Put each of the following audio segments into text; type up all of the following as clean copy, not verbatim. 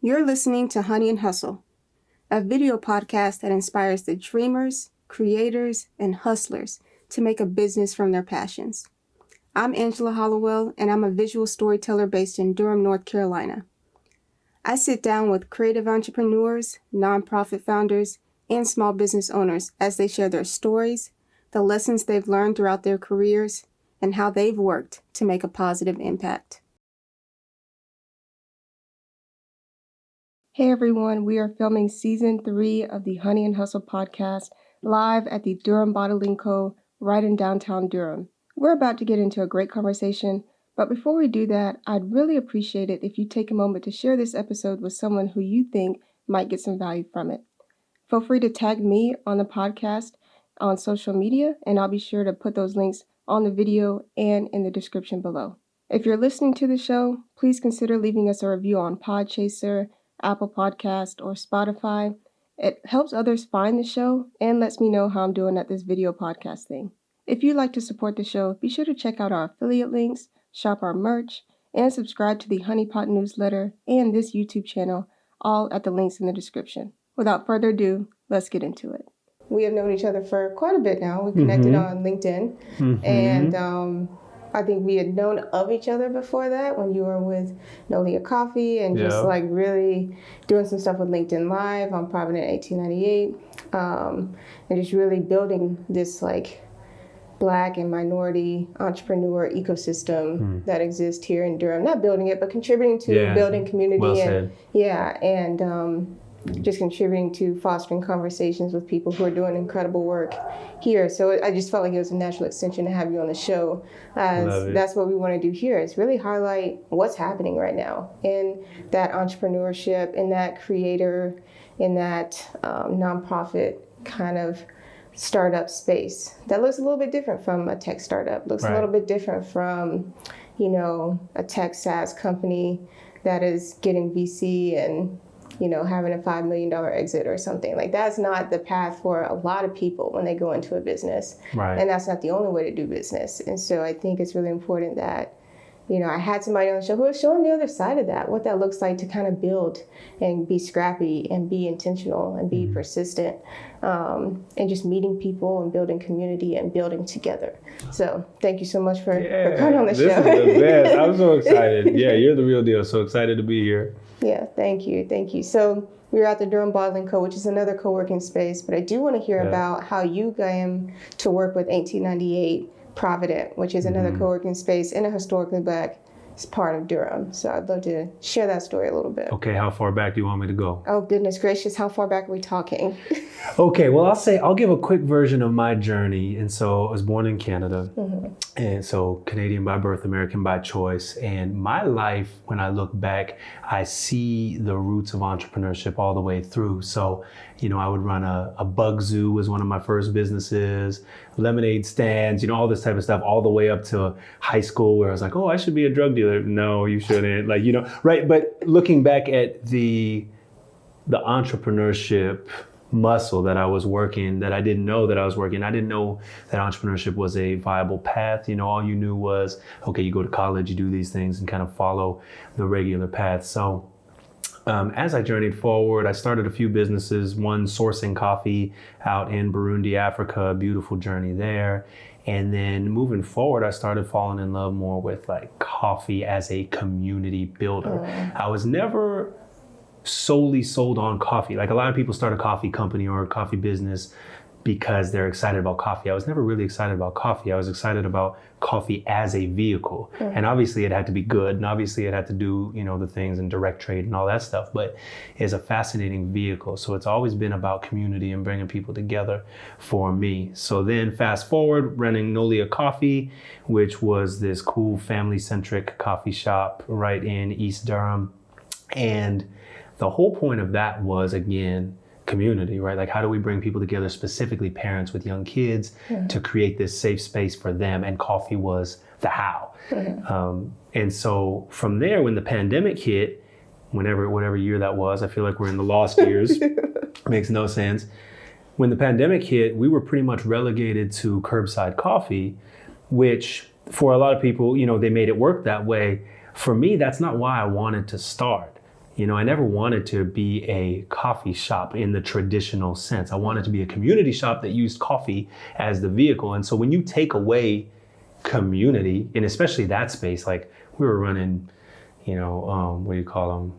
You're listening to Honey and Hustle, a video podcast that inspires the dreamers, creators, and hustlers to make a business from their passions. I'm Angela Hollowell, and I'm a visual storyteller based in Durham, North Carolina. I sit down with creative entrepreneurs, nonprofit founders, and small business owners as they share their stories, the lessons they've learned throughout their careers, and how they've worked to make a positive impact. Hey everyone, we are filming season 3 of the Honey and Hustle podcast live at the Durham Bottling Co. right in downtown Durham. We're about to get into a great conversation, but before we do that, I'd really appreciate it if you take a moment to share this episode with someone who you think might get some value from it. Feel free to tag me on the podcast on social media, and I'll be sure to put those links on the video and in the description below. If you're listening to the show, please consider leaving us a review on Podchaser, Apple Podcast, or Spotify. It helps others find the show and lets me know how I'm doing at this video podcast thing. If you'd like to support the show, be sure to check out our affiliate links, shop our merch, and subscribe to the Honeypot newsletter and this YouTube channel, all at the links in the description. Without further ado, let's get into it. We have known each other for quite a bit now. We connected on LinkedIn, and I think we had known of each other before that when you were with Nolia Coffee and just like really doing some stuff with LinkedIn Live on Provident 1898, and just really building this like Black and minority entrepreneur ecosystem that exists here in Durham. Not building it, but contributing to building community. Well said. And just contributing to fostering conversations with people who are doing incredible work here. So I just felt like it was a natural extension to have you on the show, as that's what we want to do here, is really highlight what's happening right now in that entrepreneurship, in that creator, in that nonprofit kind of startup space that looks a little bit different from a tech startup, looks a little bit different from, you know, a tech SaaS company that is getting VC and, you know, having a $5 million exit or something. Like, that's not the path for a lot of people when they go into a business. Right. And that's not the only way to do business. And so I think it's really important that, you know, I had somebody on the show who was showing the other side of that, what that looks like to kind of build and be scrappy and be intentional and be persistent, and just meeting people and building community and building together. So thank you so much for coming on the show. This is the best. I'm so excited. Yeah, you're the real deal. So excited to be here. Yeah, thank you. Thank you. So we're at the Durham Bottling Co., which is another co-working space, but I do want to hear about how you came to work with 1898 Provident, which is another co-working space in a historically Black part of Durham. So I'd love to share that story a little bit. Okay, how far back do you want me to go? Oh, goodness gracious, how far back are we talking? Okay, well, I'll give a quick version of my journey. And so I was born in Canada, and so Canadian by birth, American by choice. And my life, when I look back, I see the roots of entrepreneurship all the way through. So, you know, I would run a bug zoo was one of my first businesses, lemonade stands, you know, all this type of stuff, all the way up to high school where I was like, oh, I should be a drug dealer. No, you shouldn't. Like, you know, right. But looking back at the entrepreneurship muscle that I was working, that I didn't know that I was working. I didn't know that entrepreneurship was a viable path. You know, all you knew was, okay, you go to college, you do these things and kind of follow the regular path. So as I journeyed forward, I started a few businesses, one sourcing coffee out in Burundi, Africa, a beautiful journey there. And then moving forward, I started falling in love more with like coffee as a community builder. I was never solely sold on coffee. Like, a lot of people start a coffee company or a coffee business because they're excited about coffee. I was never really excited about coffee. I was excited about coffee as a vehicle. And obviously it had to be good, and obviously it had to do, you know, the things in direct trade and all that stuff, but it's a fascinating vehicle. So it's always been about community and bringing people together for me. So then fast forward, running Nolia Coffee, which was this cool family-centric coffee shop right in East Durham. And the whole point of that was, again, community, right? Like, how do we bring people together, specifically parents with young kids, to create this safe space for them? And coffee was the how. And so from there, when the pandemic hit, whatever year that was, I feel like we're in the lost years. Makes no sense. When the pandemic hit, we were pretty much relegated to curbside coffee, which for a lot of people, you know, they made it work that way. For me, that's not why I wanted to start. You know, I never wanted to be a coffee shop in the traditional sense. I wanted to be a community shop that used coffee as the vehicle. And so when you take away community, and especially that space, like we were running, you know, what do you call them?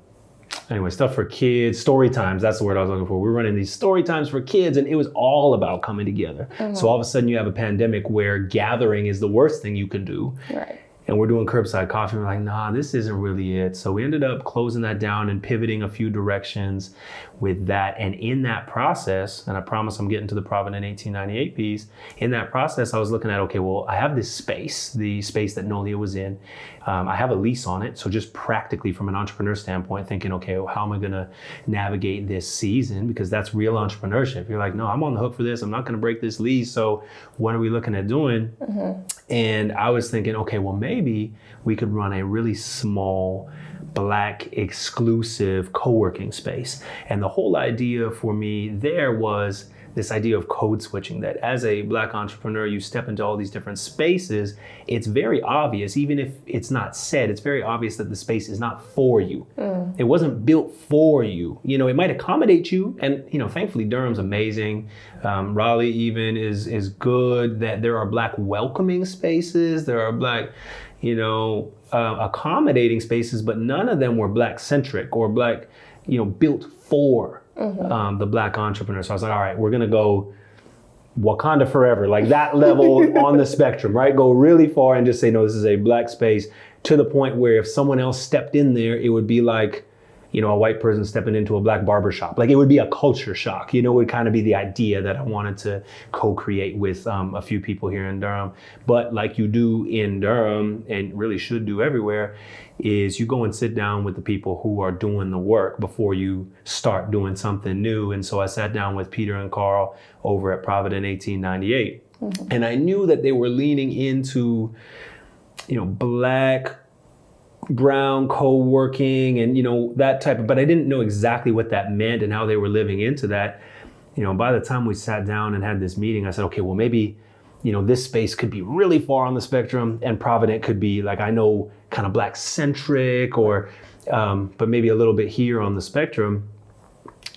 Anyway, stuff for kids, story times, that's the word I was looking for. We were running these story times for kids, and it was all about coming together. So all of a sudden you have a pandemic where gathering is the worst thing you can do. Right. And we're doing curbside coffee. We're like, nah, this isn't really it. So we ended up closing that down and pivoting a few directions with that. And in that process, and I promise I'm getting to the Provident 1898 piece, in that process, I was looking at, okay, well, I have this space, the space that Nolia was in. I have a lease on it. So just practically from an entrepreneur standpoint, thinking, okay, well, how am I going to navigate this season? Because that's real entrepreneurship. You're like, no, I'm on the hook for this. I'm not going to break this lease. So what are we looking at doing? And I was thinking, okay, well, maybe we could run a really small Black exclusive co-working space. And the whole idea for me there was this idea of code switching, that as a Black entrepreneur, you step into all these different spaces. It's very obvious, even if it's not said, it's very obvious that the space is not for you. It wasn't built for you. You know, it might accommodate you. And, you know, thankfully Durham's amazing. Raleigh even is good, that there are Black welcoming spaces. There are Black, you know, accommodating spaces, but none of them were Black centric or Black, you know, built for the Black entrepreneur. So I was like, all right, we're going to go Wakanda forever, like that level on the spectrum, right? Go really far and just say, no, this is a Black space, to the point where if someone else stepped in there, it would be like, you know, a white person stepping into a Black barber shop. Like it would be a culture shock, you know, would kind of be the idea that I wanted to co-create with a few people here in Durham. But like you do in Durham, and really should do everywhere, is you go and sit down with the people who are doing the work before you start doing something new. And so I sat down with Peter and Carl over at Provident 1898. And I knew that they were leaning into, you know, Black, brown co-working and, you know, that type of, but I didn't know exactly what that meant and how they were living into that. You know, by the time we sat down and had this meeting, I said, okay, well, maybe, you know, this space could be really far on the spectrum and Provident could be like, I know, kind of Black centric or, but maybe a little bit here on the spectrum.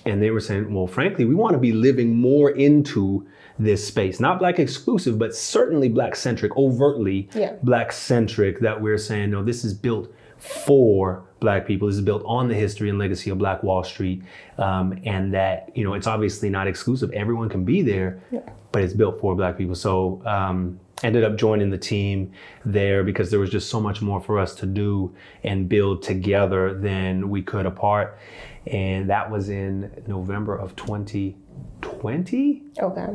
And they were saying, well, frankly, we want to be living more into this space, not Black exclusive, but certainly Black centric, overtly Black centric, that we're saying, no, this is built for Black people. This is built on the history and legacy of Black Wall Street. And that, you know, it's obviously not exclusive. Everyone can be there, but it's built for Black people. So ended up joining the team there because there was just so much more for us to do and build together than we could apart. And that was in November of 2020. Okay.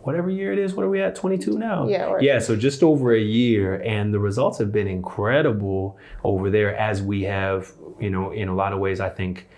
Whatever year it is, what are we at, 22 now? Yeah. Yeah, so just over a year, and the results have been incredible over there as we have, you know, in a lot of ways, I think,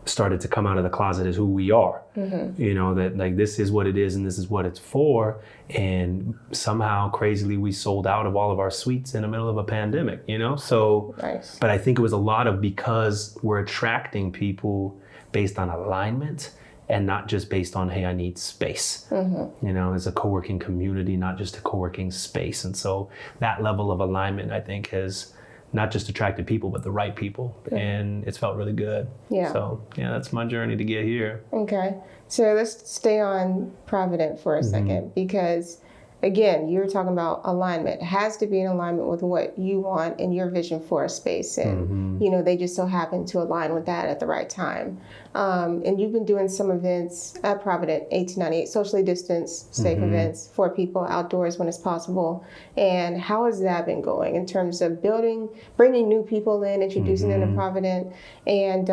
started to come out of the closet as who we are. You know, that like this is what it is and this is what it's for. And somehow, crazily, we sold out of all of our suites in the middle of a pandemic, you know? So, nice. But I think it was a lot of because we're attracting people based on alignment and not just based on, hey, I need space. You know, it's a co-working community, not just a co-working space. And so that level of alignment, I think, has not just attracted people, but the right people. And it's felt really good. Yeah. So, yeah, that's my journey to get here. Okay. So let's stay on Provident for a second, because again, you're talking about alignment. It has to be in alignment with what you want and your vision for a space. And, you know, they just so happen to align with that at the right time. And you've been doing some events at Provident 1898, socially distanced, safe events for people outdoors when it's possible. And how has that been going in terms of bringing new people in, introducing them to Provident, and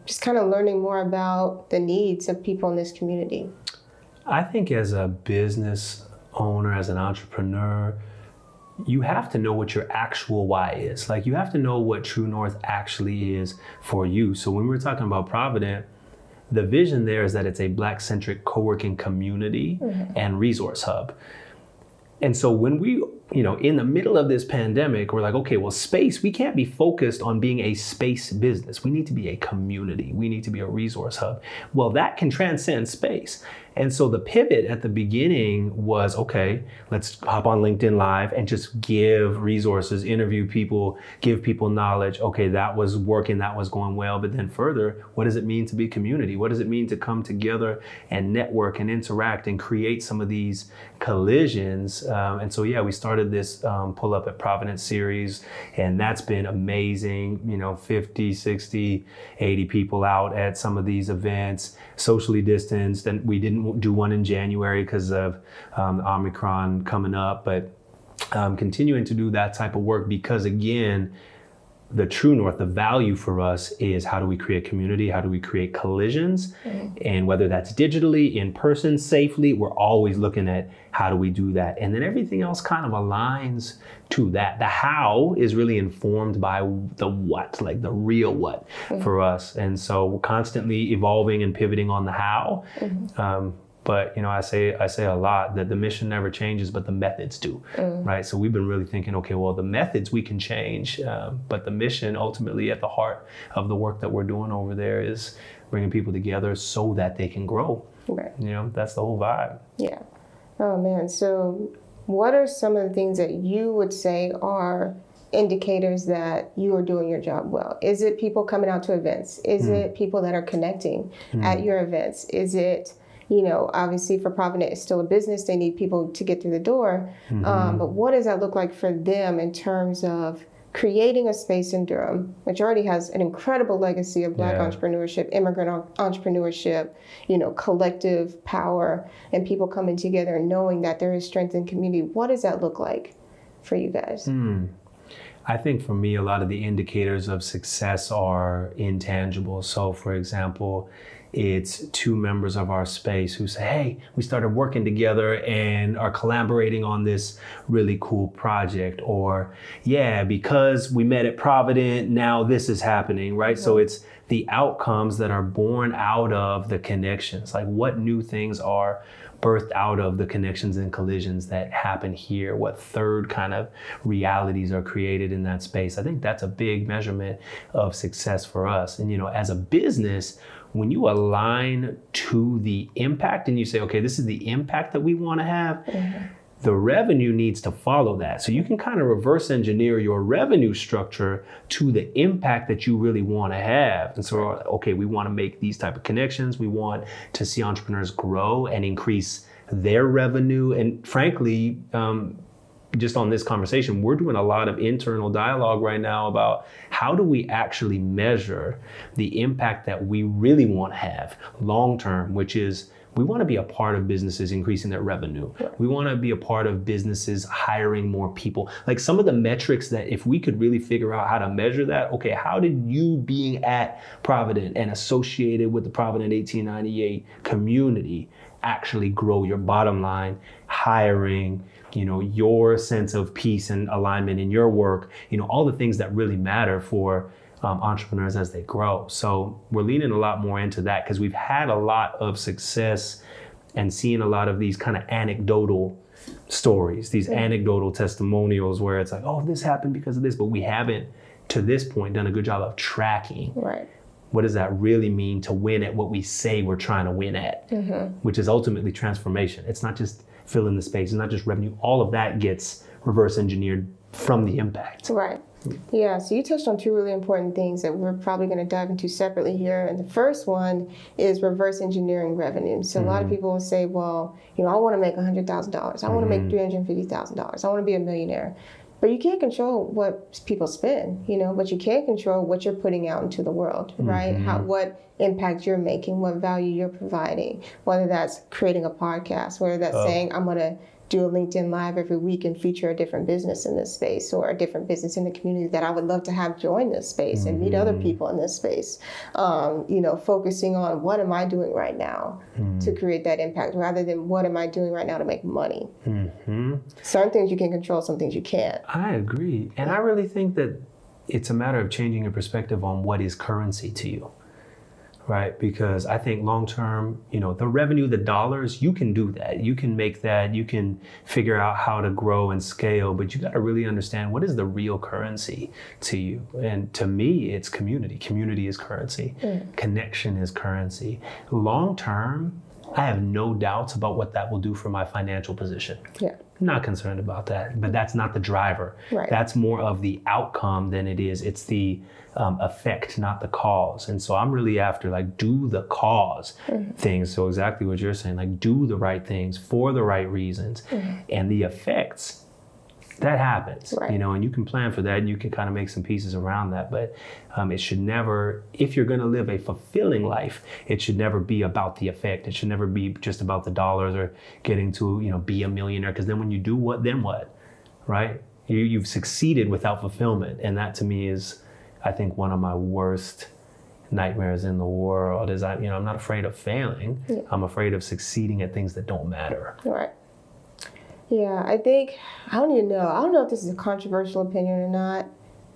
just kind of learning more about the needs of people in this community? I think as a business owner, as an entrepreneur, you have to know what your actual why is. Like, you have to know what True North actually is for you. So when we're talking about Provident, the vision there is that it's a Black-centric co-working community and resource hub. And so when we in the middle of this pandemic, we're like, okay, well, space, we can't be focused on being a space business. We need to be a community. We need to be a resource hub. Well, that can transcend space. And so the pivot at the beginning was, okay, let's hop on LinkedIn Live and just give resources, interview people, give people knowledge. Okay, that was working, that was going well. But then further, what does it mean to be community? What does it mean to come together and network and interact and create some of these collisions? And so, yeah, we started this Pull Up at Provident series, and that's been amazing. 50, 60, 80 people out at some of these events, socially distanced. And we didn't do one in January because of Omicron coming up, but continuing to do that type of work because, again, the true north, the value for us is how do we create community? How do we create collisions? And whether that's digitally, in person, safely, we're always looking at how do we do that? And then everything else kind of aligns to that. The how is really informed by the what, like the real what for us. And so we're constantly evolving and pivoting on the how. But I say a lot that the mission never changes, but the methods do, right? So we've been really thinking, okay, well, the methods we can change, but the mission ultimately at the heart of the work that we're doing over there is bringing people together so that they can grow. Right. That's the whole vibe. Yeah. Oh man. So what are some of the things that you would say are indicators that you are doing your job well? Is it people coming out to events? Is it people that are connecting at your events? Is it obviously for Provident, it's still a business. They need people to get through the door. But what does that look like for them in terms of creating a space in Durham, which already has an incredible legacy of Black entrepreneurship, immigrant entrepreneurship, collective power, and people coming together and knowing that there is strength in community? What does that look like for you guys? I think for me, a lot of the indicators of success are intangible. So, for example, it's two members of our space who say, hey, we started working together and are collaborating on this really cool project. Or, yeah, because we met at Provident, now this is happening, right? So it's the outcomes that are born out of the connections. Like what new things are birthed out of the connections and collisions that happen here? What third kind of realities are created in that space? I think that's a big measurement of success for us. And, as a business, when you align to the impact and you say, okay, this is the impact that we want to have, the revenue needs to follow that. So you can kind of reverse engineer your revenue structure to the impact that you really want to have. And so, okay, we want to make these type of connections. We want to see entrepreneurs grow and increase their revenue. And frankly, just on this conversation, we're doing a lot of internal dialogue right now about how do we actually measure the impact that we really want to have long term, which is we want to be a part of businesses increasing their revenue. We want to be a part of businesses hiring more people. Like some of the metrics that if we could really figure out how to measure that, okay, how did you being at Provident and associated with the Provident 1898 community actually grow your bottom line, hiring, your sense of peace and alignment in your work, all the things that really matter for entrepreneurs as they grow. So we're leaning a lot more into that because we've had a lot of success and seeing a lot of these kind of anecdotal stories, these anecdotal testimonials where it's like, oh, this happened because of this, but we haven't to this point done a good job of tracking. Right. What does that really mean to win at what we say we're trying to win at, which is ultimately transformation. It's not just filling the space, it's not just revenue. All of that gets reverse engineered from the impact. Right. Yeah, so you touched on two really important things that we're probably going to dive into separately here. And the first one is reverse engineering revenue. So a lot of people will say, well, I want to make $100,000. I want to make $350,000. I want to be a millionaire. But you can't control what people spend, but you can control what you're putting out into the world, right? What impact you're making, what value you're providing, whether that's creating a podcast, whether that's saying, I'm going to do a LinkedIn Live every week and feature a different business in this space or a different business in the community that I would love to have join this space and meet other people in this space. Focusing on what am I doing right now to create that impact rather than what am I doing right now to make money. Certain things you can control, some things you can't. I agree. And I really think that it's a matter of changing your perspective on what is currency to you. right? Because I think long term, the revenue, the dollars, you can do that. You can make that. You can figure out how to grow and scale, but you got to really understand what is the real currency to you. And to me, it's community. Community is currency. Connection is currency. Long term, I have no doubts about what that will do for my financial position. Yeah. I'm not concerned about that, but that's not the driver. Right. That's more of the outcome than it is. It's the effect, not the cause. And so I'm really after do the cause things. So exactly what you're saying, do the right things for the right reasons. And the effects, that happens, right. And you can plan for that and you can kind of make some pieces around that. But it should never, if you're going to live a fulfilling life, it should never be about the effect. It should never be just about the dollars or getting to, be a millionaire. Because then when you do then what, right? You've succeeded without fulfillment. And that to me is, I think, one of my worst nightmares in the world is I'm not afraid of failing. Yeah. I'm afraid of succeeding at things that don't matter. Right. Yeah, I think, I don't even know. I don't know if this is a controversial opinion or not.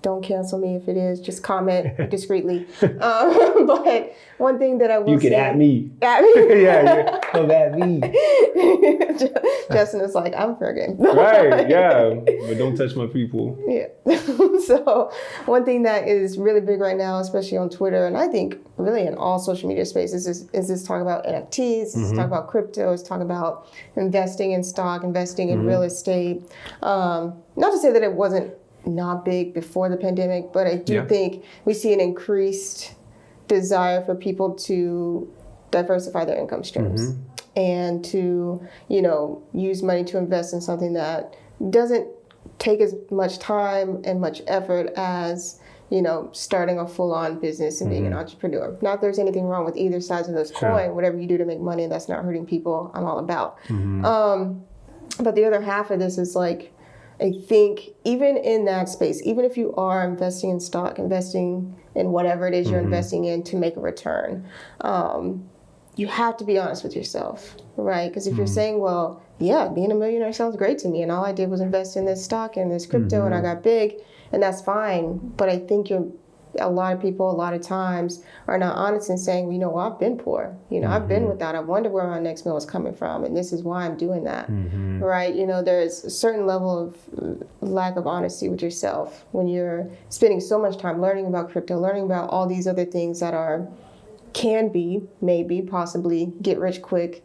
Don't cancel me if it is. Just comment discreetly. But one thing that I will say... You can at me. At me? Yeah, come at me. Justin is like, I'm forgetting. Right, yeah. But don't touch my people. Yeah. So one thing that is really big right now, especially on Twitter, and I think really in all social media spaces, is this talk about NFTs, is talk about crypto, is talk about investing in stock, investing in real estate. Not to say that it wasn't not big before the pandemic, but I do think we see an increased desire for people to diversify their income streams and to, use money to invest in something that doesn't take as much time and much effort as, starting a full-on business and being an entrepreneur. Not that there's anything wrong with either sides of this coin. Whatever you do to make money and that's not hurting people, I'm all about. But the other half of this is I think even in that space, even if you are investing in stock, investing in whatever it is you're investing in to make a return, you have to be honest with yourself, right? Because if you're saying, well, yeah, being a millionaire sounds great to me, and all I did was invest in this stock and this crypto and I got big, and that's fine. But I think a lot of people, a lot of times, are not honest in saying, well, I've been poor. I've been without. I wonder where my next meal is coming from, and this is why I'm doing that, right? There's a certain level of lack of honesty with yourself when you're spending so much time learning about crypto, learning about all these other things that can be, maybe, possibly get rich quick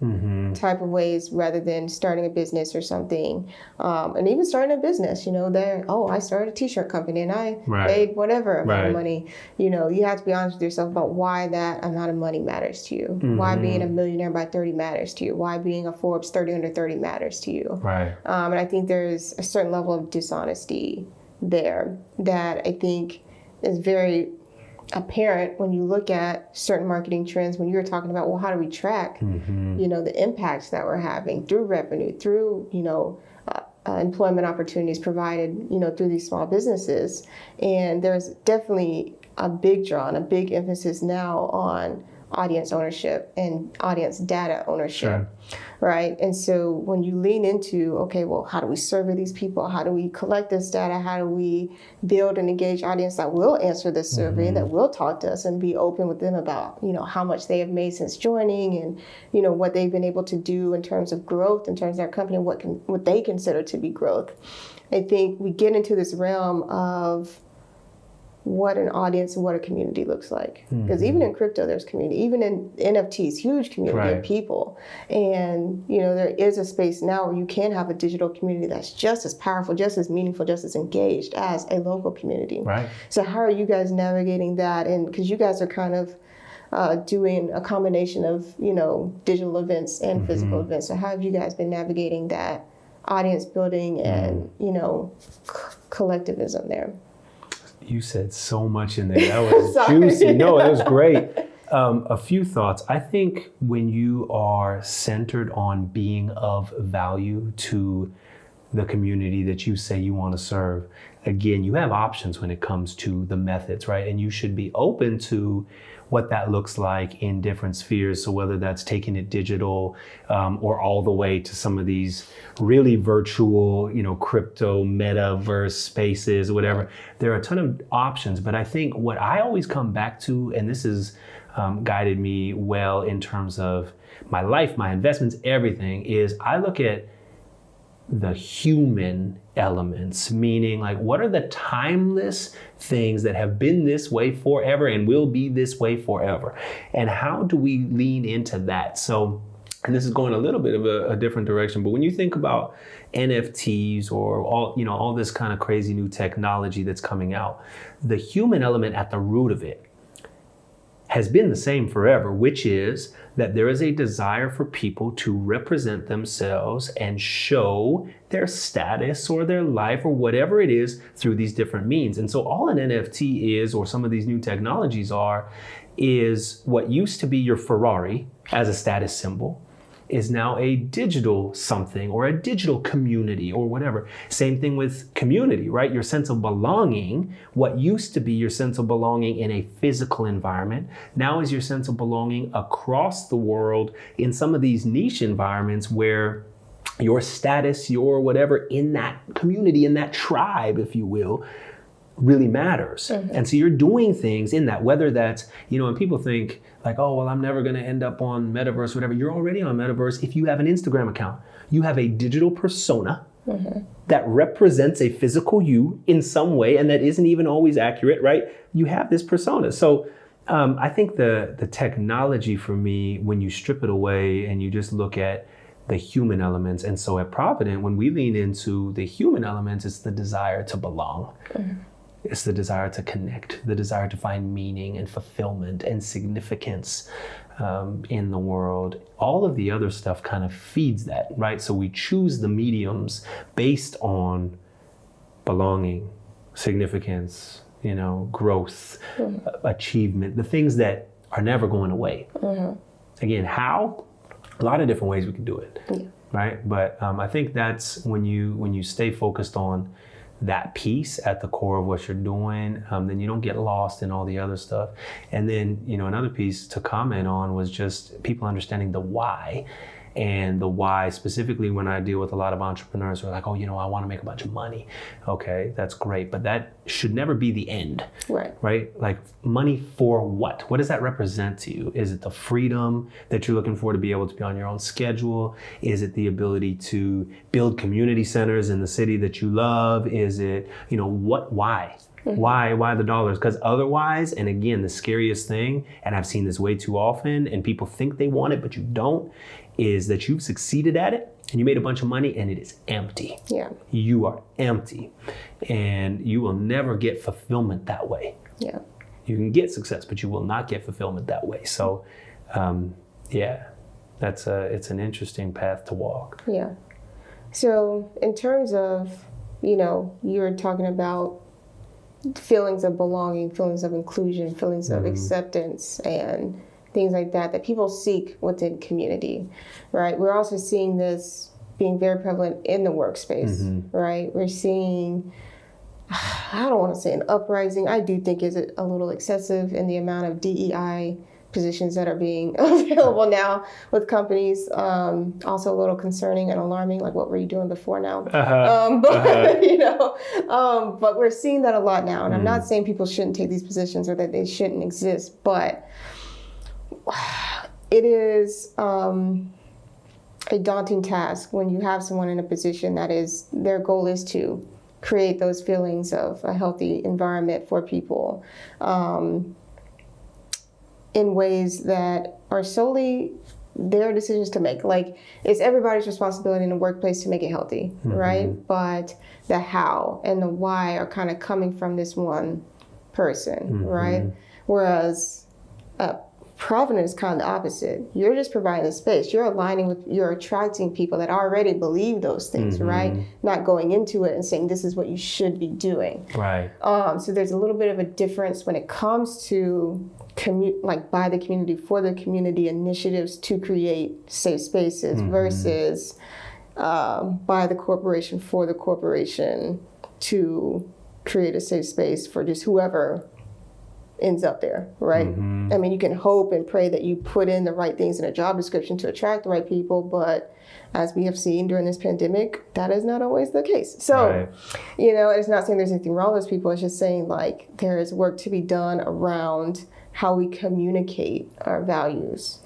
type of ways rather than starting a business or something. And even starting a business, I started a t-shirt company and I made whatever amount of money. You have to be honest with yourself about why that amount of money matters to you. Why being a millionaire by 30 matters to you. Why being a Forbes 30 under 30 matters to you. Right. And I think there's a certain level of dishonesty there that I think is very apparent when you look at certain marketing trends, when you're talking about, well, how do we track, the impacts that we're having through revenue, through, employment opportunities provided, through these small businesses. And there's definitely a big emphasis now on audience ownership and audience data ownership, right? And so when you lean into, okay, well, how do we survey these people? How do we collect this data? How do we build an engaged audience that will answer this survey, that will talk to us and be open with them about, how much they have made since joining and, what they've been able to do in terms of growth, in terms of their company, what they consider to be growth. I think we get into this realm of what an audience and what a community looks like. Because even in crypto, there's community. Even in NFTs, huge community of people. And, there is a space now where you can have a digital community that's just as powerful, just as meaningful, just as engaged as a local community. Right. So how are you guys navigating that? And because you guys are kind of doing a combination of, digital events and physical events. So how have you guys been navigating that audience building and, collectivism there? You said so much in there. That was juicy. No, it was great. A few thoughts. I think when you are centered on being of value to the community that you say you want to serve, again, you have options when it comes to the methods, right? And you should be open to what that looks like in different spheres. So whether that's taking it digital or all the way to some of these really virtual, crypto, metaverse spaces, whatever, there are a ton of options. But I think what I always come back to, and this is guided me well in terms of my life, my investments, everything, is I look at the human elements, meaning like what are the timeless things that have been this way forever and will be this way forever? And how do we lean into that? So, and this is going a little bit of a different direction, but when you think about NFTs or all this kind of crazy new technology that's coming out, the human element at the root of it has been the same forever, which is that there is a desire for people to represent themselves and show their status or their life or whatever it is through these different means. And so all an NFT is, or some of these new technologies are, is what used to be your Ferrari as a status symbol is now a digital something or a digital community or whatever. Same thing with community, right? Your sense of belonging, what used to be your sense of belonging in a physical environment, now is your sense of belonging across the world in some of these niche environments where your status, your whatever in that community, in that tribe, if you will, really matters. Mm-hmm. And so you're doing things in that, whether that's, and people think like, oh, well, I'm never going to end up on Metaverse, whatever. You're already on Metaverse. If you have an Instagram account, you have a digital persona that represents a physical you in some way, and that isn't even always accurate, right? You have this persona. So I think the technology for me, when you strip it away and you just look at the human elements, and so at Provident, when we lean into the human elements, it's the desire to belong. It's the desire to connect, the desire to find meaning and fulfillment and significance in the world. All of the other stuff kind of feeds that, right? So we choose the mediums based on belonging, significance, growth, achievement, the things that are never going away. Again, how? A lot of different ways we can do it, right? But I think that's when you stay focused on that piece at the core of what you're doing, then you don't get lost in all the other stuff. And then, another piece to comment on was just people understanding the why. And the why, specifically when I deal with a lot of entrepreneurs who are like, oh, I want to make a bunch of money. Okay, that's great. But that should never be the end. Right? Like money for what? What does that represent to you? Is it the freedom that you're looking for to be able to be on your own schedule? Is it the ability to build community centers in the city that you love? Is it, why? Why the dollars? Because otherwise, and again, the scariest thing, and I've seen this way too often, and people think they want it, but you don't, is that you've succeeded at it and you made a bunch of money and it is empty. Yeah. You are empty and you will never get fulfillment that way. Yeah. You can get success, but you will not get fulfillment that way. So, it's an interesting path to walk. Yeah. So in terms of, you're talking about feelings of belonging, feelings of inclusion, feelings of acceptance, and things like that people seek within community, right? We're also seeing this being very prevalent in the workspace, right? We're seeing, I don't want to say an uprising, I do think is a little excessive in the amount of DEI positions that are being available now with companies. Also a little concerning and alarming, like what were you doing before now? But we're seeing that a lot now. And I'm not saying people shouldn't take these positions or that they shouldn't exist, but it is a daunting task when you have someone in a position that is, their goal is to create those feelings of a healthy environment for people in ways that are solely their decisions to make. Like, it's everybody's responsibility in the workplace to make it healthy, right? But the how and the why are kind of coming from this one person, right? Whereas Provident is kind of the opposite. You're just providing the space. You're attracting people that already believe those things, right? Not going into it and saying, this is what you should be doing. Right. So there's a little bit of a difference when it comes to by the community, for the community initiatives to create safe spaces versus by the corporation, for the corporation to create a safe space for just whoever ends up there, right? I mean, you can hope and pray that you put in the right things in a job description to attract the right people, but as we have seen during this pandemic, that is not always the case. So, it's not saying there's anything wrong with those people. It's just saying, like, there is work to be done around how we communicate our values,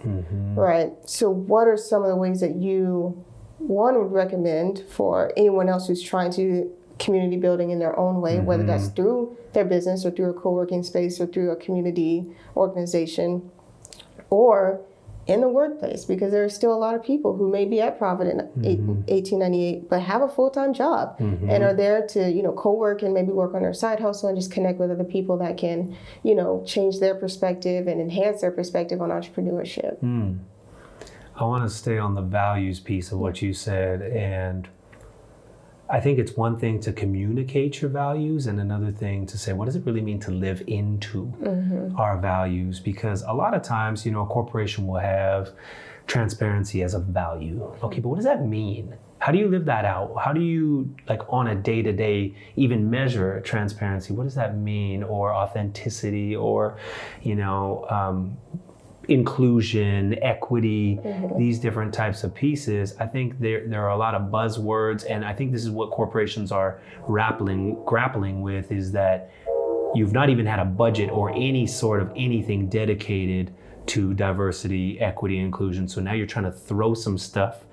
right? So what are some of the ways that you, one, would recommend for anyone else who's trying to community building in their own way, whether that's through their business or through a co-working space or through a community organization or in the workplace, because there are still a lot of people who may be at Provident 1898 but have a full-time job and are there to, co-work and maybe work on their side hustle and just connect with other people that can, change their perspective and enhance their perspective on entrepreneurship. I want to stay on the values piece of what you said, and I think it's one thing to communicate your values and another thing to say, what does it really mean to live into our values? Because a lot of times, a corporation will have transparency as a value. Okay, but what does that mean? How do you live that out? How do you, on a day-to-day, even measure transparency? What does that mean? Or authenticity, or, inclusion, equity, these different types of pieces. I think there are a lot of buzzwords, and I think this is what corporations are grappling with, is that you've not even had a budget or any sort of anything dedicated to diversity, equity, inclusion. So now you're trying to throw some stuff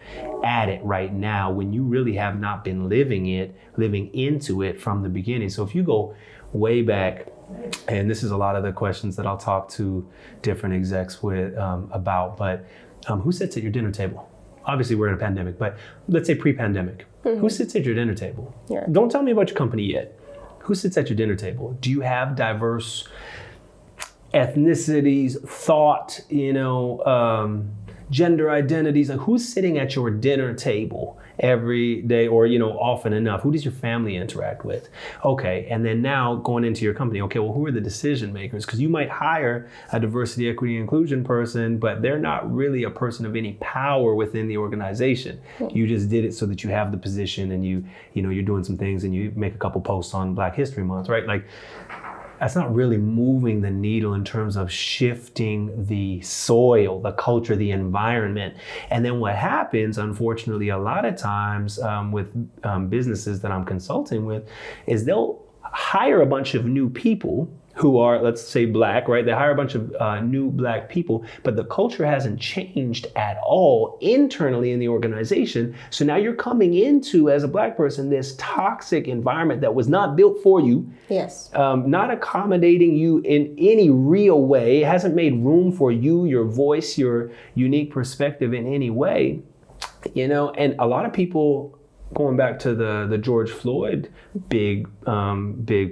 at it right now when you really have not been living into it from the beginning. So if you go way back, and this is a lot of the questions that I'll talk to different execs with about, but who sits at your dinner table? Obviously we're in a pandemic, but let's say pre-pandemic. Who sits at your dinner table? Yeah. Don't tell me about your company yet. Who sits at your dinner table? Do you have diverse ethnicities, thought, gender identities? Like, who's sitting at your dinner table every day or, often enough? Who does your family interact with? Okay, and then now going into your company, okay, well, who are the decision makers? Because you might hire a diversity, equity, inclusion person, but they're not really a person of any power within the organization. You just did it so that you have the position and you're doing some things and you make a couple posts on Black History Month, right? Like, that's not really moving the needle in terms of shifting the soil, the culture, the environment. And then what happens, unfortunately, a lot of times with businesses that I'm consulting with, is they'll hire a bunch of new people who are, let's say, Black, right? They hire a bunch of new Black people, but the culture hasn't changed at all internally in the organization. So now you're coming into, as a Black person, this toxic environment that was not built for you. Yes. Not accommodating you in any real way. It hasn't made room for you, your voice, your unique perspective in any way. And a lot of people, going back to the George Floyd big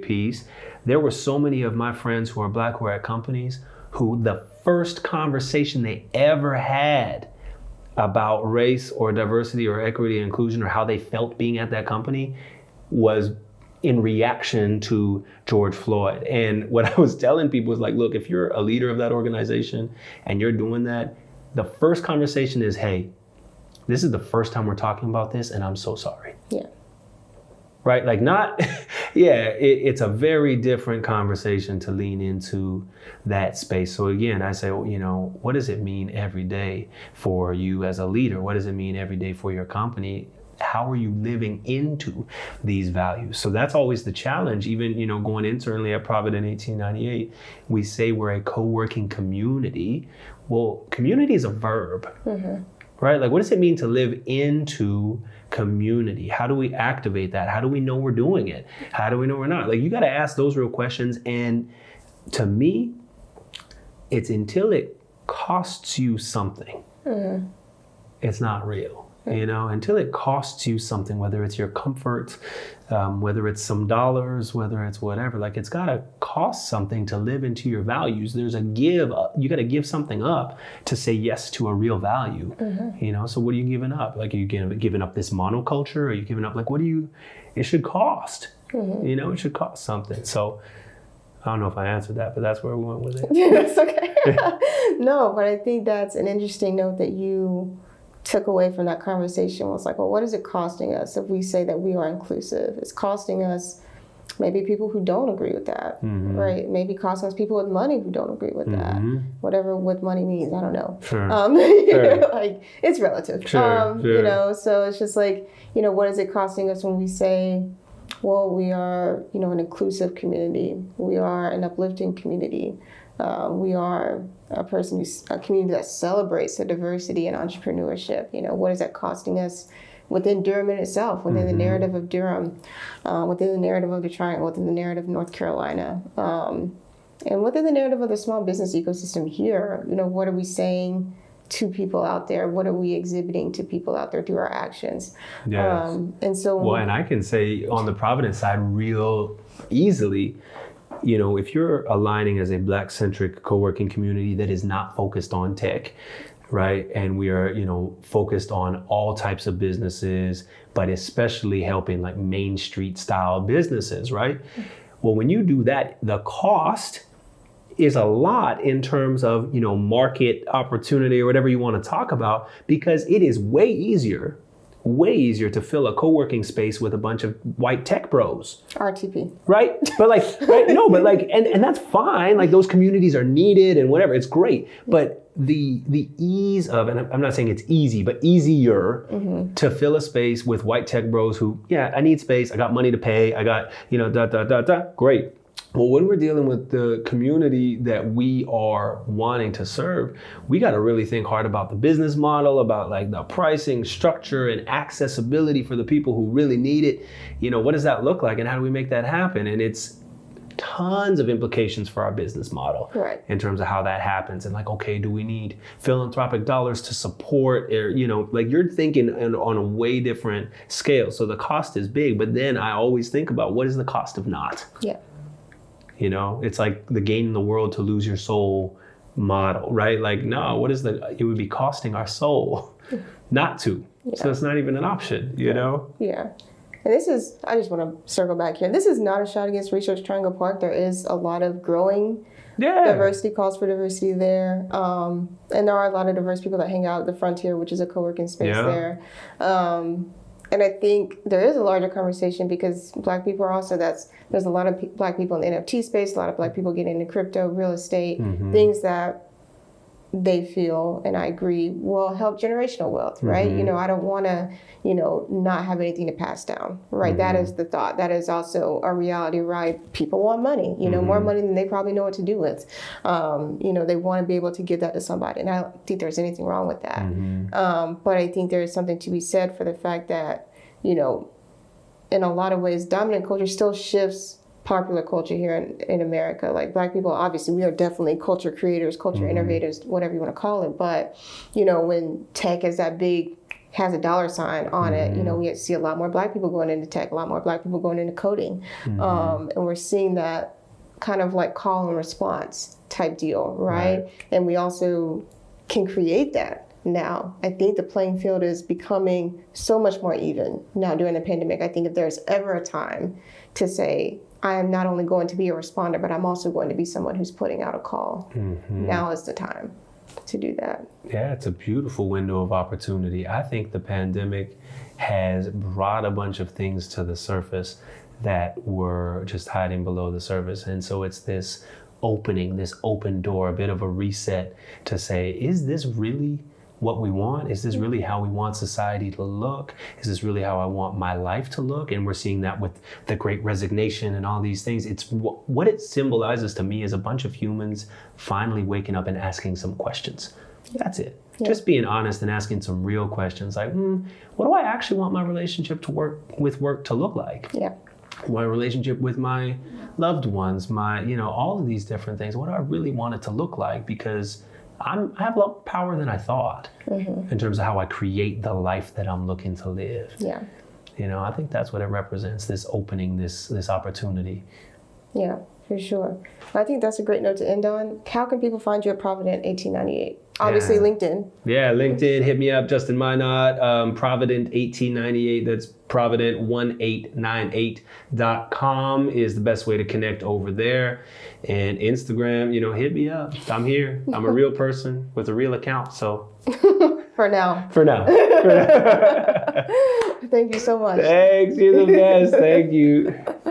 piece, there were so many of my friends who are Black who are at companies who the first conversation they ever had about race or diversity or equity and inclusion or how they felt being at that company was in reaction to George Floyd. And what I was telling people was like, look, if you're a leader of that organization and you're doing that, the first conversation is, hey, this is the first time we're talking about this and I'm so sorry. Yeah. Right? Like not, it's a very different conversation to lean into that space. So again, I say, what does it mean every day for you as a leader? What does it mean every day for your company? How are you living into these values? So that's always the challenge. Even, going internally at Provident 1898, we say we're a co-working community. Well, community is a verb. Right? Like, what does it mean to live into community? How do we activate that? How do we know we're doing it? How do we know we're not? Like, you got to ask those real questions. And to me, it's until it costs you something, it's not real. Until it costs you something, whether it's your comfort, whether it's some dollars, whether it's whatever, like it's got to cost something to live into your values. There's a give, you got to give something up to say yes to a real value, so what are you giving up? Like, are you giving up this monoculture? Are you giving up, like, it should cost, it should cost something. So I don't know if I answered that, but that's where we went with it. Yeah, that's okay. No, but I think that's an interesting note that you took away from that conversation was like, well, what is it costing us if we say that we are inclusive? It's costing us maybe people who don't agree with that, right? Maybe costing us people with money who don't agree with that. Whatever what money means, I don't know. Sure. Like, it's relative. Sure. So it's just like, what is it costing us when we say, well, we are, an inclusive community. We are an uplifting community. We are a community that celebrates the diversity and entrepreneurship. What is that costing us within Durham in itself, within the narrative of Durham, within the narrative of the Triangle, within the narrative of North Carolina, and within the narrative of the small business ecosystem here. What are we saying to people out there? What are we exhibiting to people out there through our actions? Yes. And I can say on the Provident side real easily, if you're aligning as a Black-centric co-working community that is not focused on tech, right? And we are, focused on all types of businesses, but especially helping like Main Street style businesses, right? Well, when you do that, the cost is a lot in terms of, market opportunity or whatever you want to talk about, because it is way easier to fill a co-working space with a bunch of white tech bros. RTP. Right? But and that's fine. Like those communities are needed and whatever, it's great. But the ease of, and I'm not saying it's easy, but easier to fill a space with white tech bros who, I need space, I got money to pay, I got, great. Well, when we're dealing with the community that we are wanting to serve, we got to really think hard about the business model, about like the pricing structure and accessibility for the people who really need it. What does that look like and how do we make that happen? And it's tons of implications for our business model, right, in terms of how that happens. And like, okay, do we need philanthropic dollars to support, or, like you're thinking on a way different scale. So the cost is big, but then I always think about what is the cost of not? Yeah. It's like the gain in the world to lose your soul model, right? Like, no, it would be costing our soul not to. Yeah. So it's not even an option, know? Yeah. And I just want to circle back here. This is not a shot against Research Triangle Park. There is a lot of growing diversity, calls for diversity there. And there are a lot of diverse people that hang out at the Frontier, which is a co-working space there. And I think there is a larger conversation because Black people are also, there's a lot of Black people in the NFT space, a lot of Black people getting into crypto, real estate, things that they feel, and I agree, will help generational wealth, right? I don't want to, not have anything to pass down, right? That is the thought. That is also a reality, right? People want money, more money than they probably know what to do with. They want to be able to give that to somebody, and I don't think there's anything wrong with that. But I think there is something to be said for the fact that, in a lot of ways, dominant culture still shifts popular culture here in America. Like Black people, obviously, we are definitely culture creators, culture innovators, whatever you want to call it. But, when tech is that big, has a dollar sign on it, we see a lot more Black people going into tech, a lot more Black people going into coding. And we're seeing that kind of like call and response type deal, right? And we also can create that. Now, I think the playing field is becoming so much more even now during the pandemic. I think if there's ever a time to say, I am not only going to be a responder, but I'm also going to be someone who's putting out a call. Now is the time to do that. Yeah, it's a beautiful window of opportunity. I think the pandemic has brought a bunch of things to the surface that were just hiding below the surface. And so it's this opening, this open door, a bit of a reset to say, is this really what we want? Is this really how we want society to look? Is this really how I want my life to look? And we're seeing that with the Great Resignation and all these things. It's what it symbolizes to me is a bunch of humans finally waking up and asking some questions. That's it. Yeah. Just being honest and asking some real questions like, what do I actually want my relationship to work to look like? Yeah. My relationship with my loved ones, all of these different things. What do I really want it to look like? Because I have a lot more power than I thought in terms of how I create the life that I'm looking to live. Yeah. I think that's what it represents, this opening, this opportunity. Yeah, for sure. I think that's a great note to end on. How can people find you at Provident 1898? Obviously, LinkedIn. Yeah, LinkedIn. Hit me up, Justin Minott, Provident 1898. That's Provident1898.com is the best way to connect over there. And Instagram, hit me up. I'm here. I'm a real person with a real account. So For now. Thank you so much. Thanks. You're the best. Thank you.